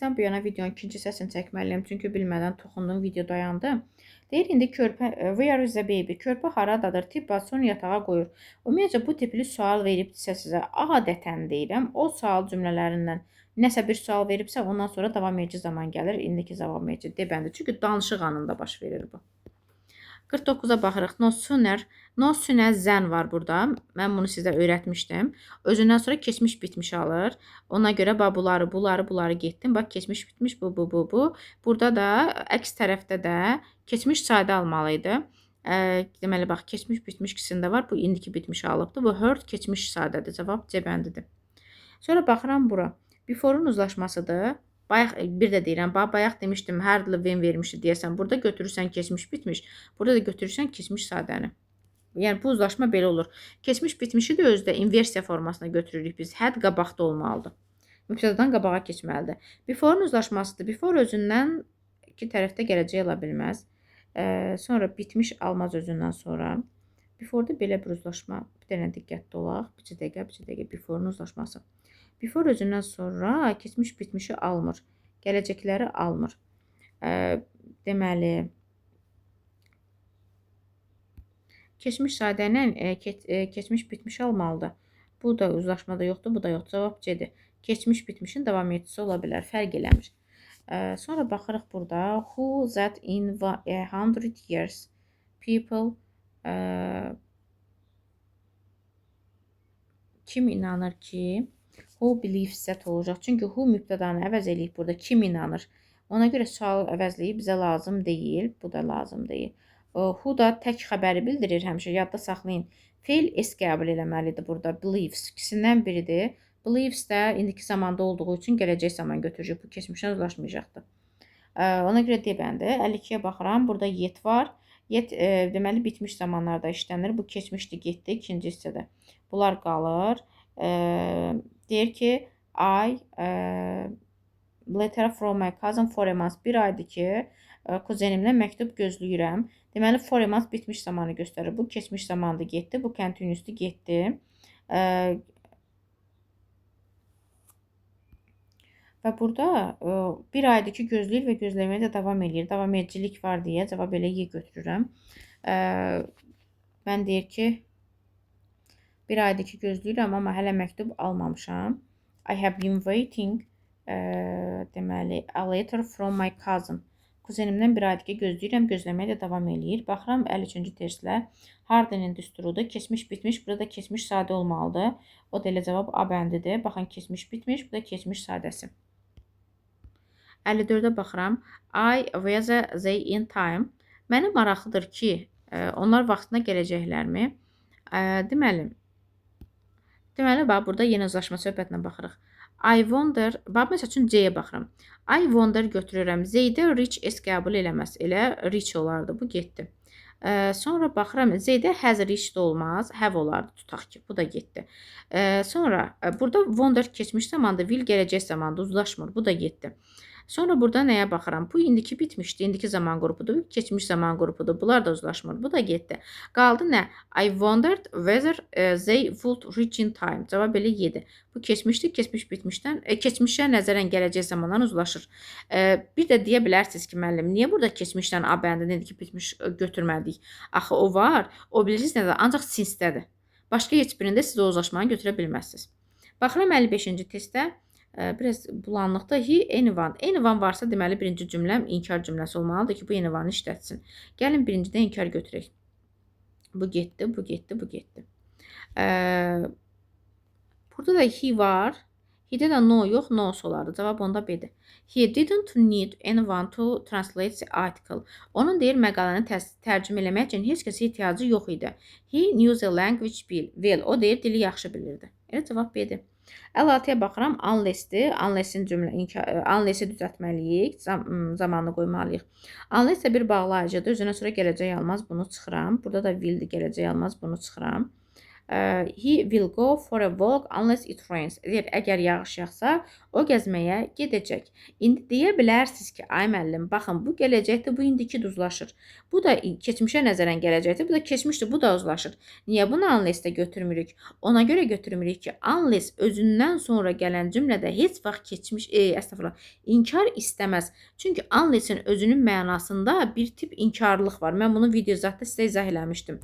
Sən bu yana videonun ikinci hissəsini çəkməliyəm, çünki bilmədən toxundum, video dayandı. Deyir, indi körpə, where is the baby? Körpə haradadır? Tip sonra yatağa qoyur. Ümumiyyətcə, bu tipli sual veribdirsə sizə, adətən deyirəm, o sual cümlələrindən nəsə bir sual veribsə, ondan sonra davam edici zaman gəlir, indiki davam edici debəndi. Çünki danışıq anında baş verir bu. 49-a baxırıq. No sooner than var burada. Mən bunu sizə öyrətmişdim. Özündən sonra keçmiş bitmiş alır. Ona görə bunları getdim. Bax, keçmiş bitmiş bu. Burada da əks tərəfdə də keçmiş sadə almalıydı. Deməli, bax, keçmiş bitmiş ikisində var. Bu indiki bitmiş alıbdır. Bu heard keçmiş sadədir. Cavab C bəndidir. Sonra baxıram bura. Before-un uzlaşmasıdır. Bayaq bir də deyirəm, bayaq demişdim, hardly when vermişdi deyəsən. Burada götürürsən keçmiş bitmiş, burada da götürürsən keçmiş sadəni. Yəni bu uzlaşma belə olur. Keçmiş bitmişi də özdə inversiya formasına götürürük biz. Had qabaqda olmalıdır. Mübtədadan qabağa keçməlidir. Before-un uzlaşmasıdır. Before özündən iki tərəfdə gələcək ola bilməz. Sonra bitmiş almaz özündən sonra. Before-da belə bir uzlaşma. Bir dənə diqqətli olaq. Bir dəqiqə. Before-un uzlaşması. Before özündən sonra keçmiş bitmişi almır. Gələcəkləri almır. Deməli, keçmiş sadənin keçmiş bitmişi almalıdır. Bu da uzlaşmada yoxdur, bu da yoxdur. Cavab C-dir. Keçmiş bitmişin davam edicisi ola bilər. Fərq eləmir. Sonra baxırıq burada. Who that in 100 years people kim inanır ki who believes that olacaq. Çünki who mübtədanı əvəz eləyib burada. Kim inanır? Ona görə sual əvəzləyib bizə lazım deyil. Bu da lazım deyil. Who da tək xəbəri bildirir həmişə. Yadda saxlayın. Feil S qəbul eləməlidir burada. Believes ikisindən biridir. Believes də indiki zamanda olduğu üçün gələcək zaman götürəcək. Bu keçmişdən uzlaşmayacaqdır. Ona görə debəndi. 52-yə baxıram. Burada yet var. Yet deməli bitmiş zamanlarda işlənir. Bu keçmişdi, getdi ikinci hissədə. Bunlar qalır. Deyir ki, I letter from my cousin for a month. Bir aydır ki, kuzenimdən məktub gözləyirəm. Deməli, for a month bitmiş zamanı göstərir. Bu keçmiş zamandı, getdi. Bu continuous'du, getdi. Və burada bir aydır ki, gözləyir və gözləməyə də davam edir. Davam edicilik var deyə cavab elə Y götürürəm. Mən deyir ki, bir aydır ki, gözləyirəm, amma hələ məktub almamışam. I have been waiting, deməli, a letter from my cousin. Kuzenimdən bir aydır ki, gözləyirəm, gözləməyə də davam eləyir. Baxıram, 53-cü terslə. Hardenin düsturudur. Keçmiş bitmiş. Burada keçmiş sadə olmalıdır. O da elə cavab A bəndidir. Baxın, keçmiş bitmiş. Bu da keçmiş sadəsi. 54-ə baxıram. I whether they in time. Mənə maraqlıdır ki, onlar vaxtına gələcəklərmi? Deməli, bax, burada yeni uzlaşma söhbətinə baxırıq. I wonder, bax, məsəl üçün C-yə baxıram. I wonder götürürəm. Z-də reach S qəbul eləməz. Elə reach olardı. Bu getdi. Sonra baxıram. Z-də has reached olmaz. Have olardı. Tutaq ki, bu da getdi. Sonra burada wonder keçmiş zamanda, will gələcək zamanda uzlaşmır. Bu da getdi. Sonra burada nəyə baxıram? Bu indiki bitmişdi. İndiki zaman qrupudur. Keçmiş zaman qrupudur. Bunlar da uzlaşmır. Bu da getdi. Qaldı nə? I wondered whether they would reach in time. Cavab elə Y-dir. Bu keçmişdir. Keçmiş bitmişdən. Keçmişə nəzərən gələcək zamandan uzlaşır. Bir də deyə bilərsiniz ki, müəllim, niyə burada keçmişdən A bəndində indiki bitmiş götürmədik? Axı o var. O bilirsiniz nədir? Ancaq sinstədir. Başqa heç birində siz o uzlaşmanı götürə bilməzsiniz. Baxıram 55-ci testdə. Biraz bulanlıqda he, anyone. Anyone varsa deməli birinci cümləm inkar cümləsi olmalıdır ki, bu anyone-ı işlətsin. Gəlin birincidə inkar götürək. Bu getdi, bu getdi, bu getdi. Burada da he var. He-də də no yox, no olardı. Cavab onda B-dir. He didn't need anyone to translate the article. Onun deyir məqaləni tərcümə eləmək üçün heç kəsə ehtiyacı yox idi. He knew the language well. O deyir dili yaxşı bilirdi. Elə cavab B-dir. 56-ya baxıram, unless-dir. Unless-i düzəltməliyik, zamanını qoymalıyıq. Unless də bir bağlayıcıdır. Üzünə sonra gələcək almaz, bunu çıxıram. Burada da will-dir, gələcək almaz, bunu çıxıram. He will go for a walk unless it rains. Deyir, əgər yağış yağsa, o gəzməyə gedəcək. İndi deyə bilərsiniz ki, ay müəllim, baxın, bu gələcəkdir, bu indiki uzlaşır. Bu da keçmişə nəzərən gələcəkdir, bu da keçmişdir, bu da uzlaşır. Niyə bunu unless-də götürmürük? Ona görə götürmürük ki, unless özündən sonra gələn cümlədə heç vaxt keçmiş, əstəğfurullah, inkar istəməz. Çünki unless-in özünün mənasında bir tip inkarlıq var. Mən bunu video zətdə sizə izah eləmişdim.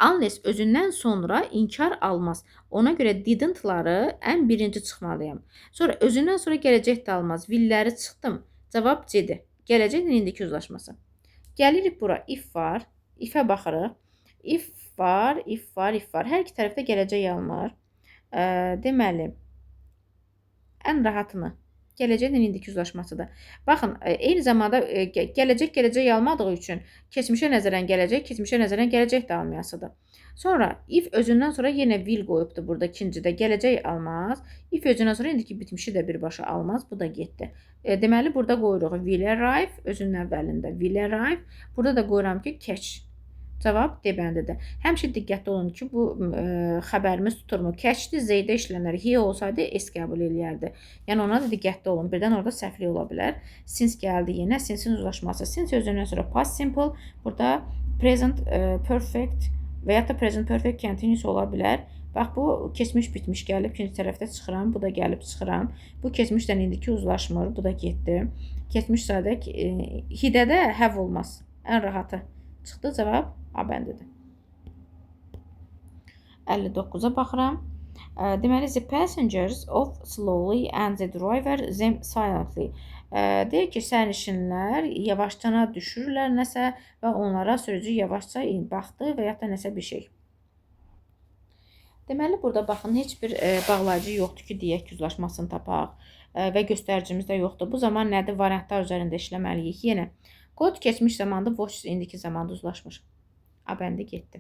Unless özündən sonra inkar almaz. Ona görə didn't-ları ən birinci çıxmalıyam. Sonra özündən sonra gələcək də almaz. Will-ləri çıxdım. Cavab C-dir. Gələcəklə indiki uzlaşması. Gəlirik bura. If var. If-ə baxırıq. If var. Hər iki tərəfdə gələcək almır. Deməli, ən rahatını gələcəklə indiki uzlaşmasıdır. Baxın, eyni zamanda gələcək almadığı üçün keçmişə nəzərən gələcək də almayasıdır. Sonra if özündən sonra yenə will qoyubdur burada ikincidə. Gələcək almaz. If özündən sonra indiki bitmişi də birbaşa almaz. Bu da getdi. Deməli, burada qoyuruq will arrive özünün əvvəlində. Will arrive. Burada da qoyuram ki, catch. Cavab D bəndidir. Həmişə diqqətli olun ki, bu xəbərimiz tuturmu? Catch-dir, Z-də işlənər. He olsaydı S qəbul eləyərdi. Yəni ona da diqqətli olun. Birdən orada səhvlik ola bilər. Since gəldi yenə. Since-in uzlaşması. Since özündən sonra past simple. Burada present perfect və ya da present perfect continuous ola bilər. Bax, bu keçmiş bitmiş gəlib. İkinci tərəfdə çıxıram. Bu da gəlib çıxıram. Bu keçmişdən indiki uzlaşmır. Bu da getdi. Keçmiş sadək he-də də have olmaz. Ən rahatı. Çıxdı cavab A bəndidir. 59-a baxıram. Deməli, the passengers of slowly and the driver them silently. Deyir ki, sərnişinlər yavaşcana düşürlər nəsə və onlara sürücü yavaşca baxdı və ya da nəsə bir şey. Deməli, burada baxın, heç bir bağlayıcı yoxdur ki, deyək ki, uzlaşmasını tapaq və göstəricimiz də yoxdur. Bu zaman nədir? Variantlar üzərində işləməliyik. Yenə, qod keçmiş zamanda, watch indiki zamanda uzlaşmış. A bəndi getdi.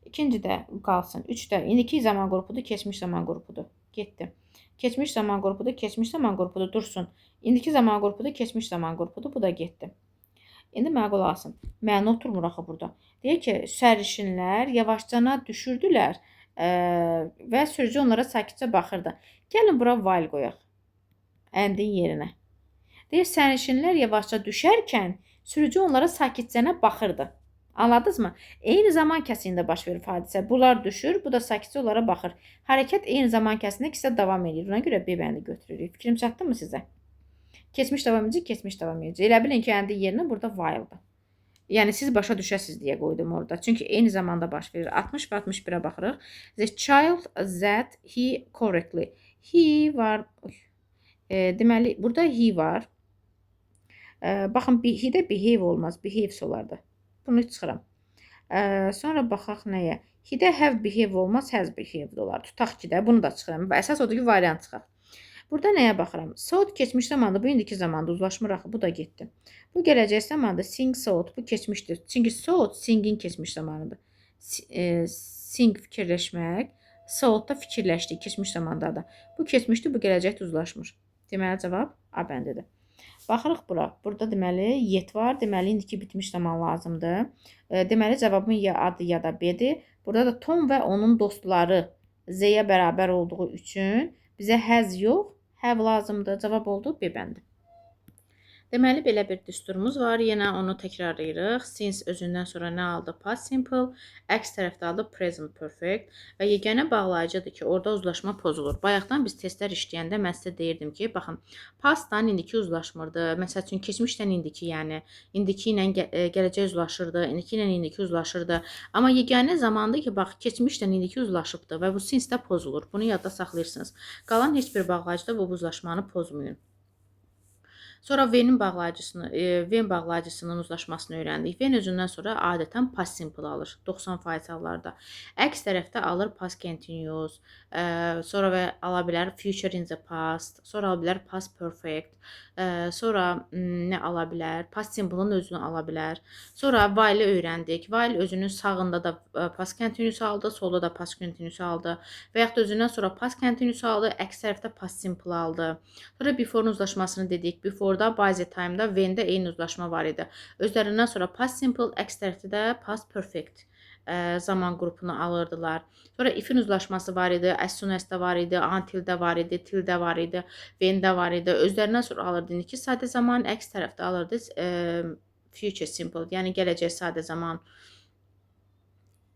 İkinci də qalsın. 3-də indiki zaman qrupudur, keçmiş zaman qrupudur. Getdi. Keçmiş zaman qrupudur, dursun. İndiki zaman qrupudur, keçmiş zaman qrupudur, bu da getdi. İndi mənə qulaq asın. Məna oturmur axı burada. Deyir ki, sərnişinlər yavaşcana düşürdülər və sürücü onlara sakitcə baxırdı. Gəlin bura while qoyaq. Əndin yerinə. Deyir, sərnişinlər yavaşca düşərkən sürücü onlara sakitcənə baxırdı. Anladınız mı? Eyni zaman kəsiyində baş verir hadisə. Bunlar düşür, bu da sakitcə onlara baxır. Hərəkət eyni zaman kəsiyində ikisi davam edir. Buna görə B bəndi götürürük. Fikrim çatdı mı sizə? Keçmiş davam edəcək, keçmiş davam edəcək. Elə bilin ki, əndi yerinə burada while'dır. Yəni, siz başa düşəsiz deyə qoydum orada. Çünki eyni zamanda baş verir. 60 və 61-ə baxırıq. The child that he correctly. He var. Deməli, burada he var. Baxın, he-də behave olmaz. Behaves olardı. Bunu çıxıram. Sonra baxaq nəyə? He-də have behave olmaz, has behaved olar. Tutaq ki də, bunu da çıxıram. Əsas odur ki, variant çıxaq. Burada nəyə baxıram? Sought keçmiş zamanda, bu indiki zamanda uzlaşmır axı, bu da getdi. Bu gələcək zamanda sing sought, bu keçmişdir. Çünki sought singin keçmiş zamanıdır. Sing fikirləşmək, sought da fikirləşdik keçmiş zamanda da. Bu keçmişdir, bu gələcəkdə uzlaşmır. Deməli cavab A bəndidir. Baxırıq bura. Burada deməli yet var. Deməli indiki bitmiş zaman lazımdır. Deməli cavabın ya A-dır ya da B-dir. Burada da Tom və onun dostları Z-yə bərabər olduğu üçün bizə has yox, have lazımdır. Cavab oldu B bəndi. Deməli, belə bir düsturumuz var. Yenə onu təkrarlayırıq. Since özündən sonra nə aldı? Past simple. Əks tərəfdə aldı present perfect. Və yeganə bağlayıcıdır ki, orada uzlaşma pozulur. Bayaqdan biz testlər işləyəndə mən sizə deyirdim ki, baxın, pastdan indiki uzlaşmırdı. Məsəl üçün, keçmişdən indiki, yəni indiki ilə gələcək uzlaşırdı, indiki ilə indiki uzlaşırdı. Amma yeganə zamandır ki, bax, keçmişdən indiki uzlaşıbdı və bu since-də pozulur. Bunu yadda saxlayırsınız. Qalan heç bir bağlayıcıda bu uzlaşmanı pozmayın. Sonra V'nin bağlayıcısının uzlaşmasını öyrəndik. V'nin özündən sonra adətən past simple alır. 90% hallarda. Əks tərəfdə alır past continuous. Sonra və ala bilər future in the past. Sonra ala bilər past perfect. Sonra nə ala bilər? Past simple-ın özünü ala bilər. Sonra while-i öyrəndik. While özünün sağında da past continuous aldı, solda da past continuous aldı. Və yaxud da özündən sonra past continuous aldı, əks tərəfdə past simple aldı. Sonra before-un uzlaşmasını dedik. Before-da, by the time-da, when-də eyni uzlaşma var idi. Özlərindən sonra past simple, əks tərəfdə də past perfect zaman qrupunu alırdılar. Sonra ifin uzlaşması var idi, as soon as-də var idi, until-də var idi, till-də var idi, when-də var idi. Özlərindən sonra alırdı indiki sadə zaman, əks tərəfdə alırdı future simple, yəni gələcək sadə zaman.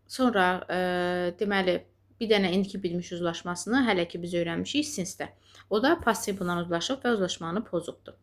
Sonra deməli bir dənə indiki bilmiş uzlaşmasını hələ ki biz öyrənmişik since-də. O da passive-la uzlaşıb və uzlaşmanı pozubdur.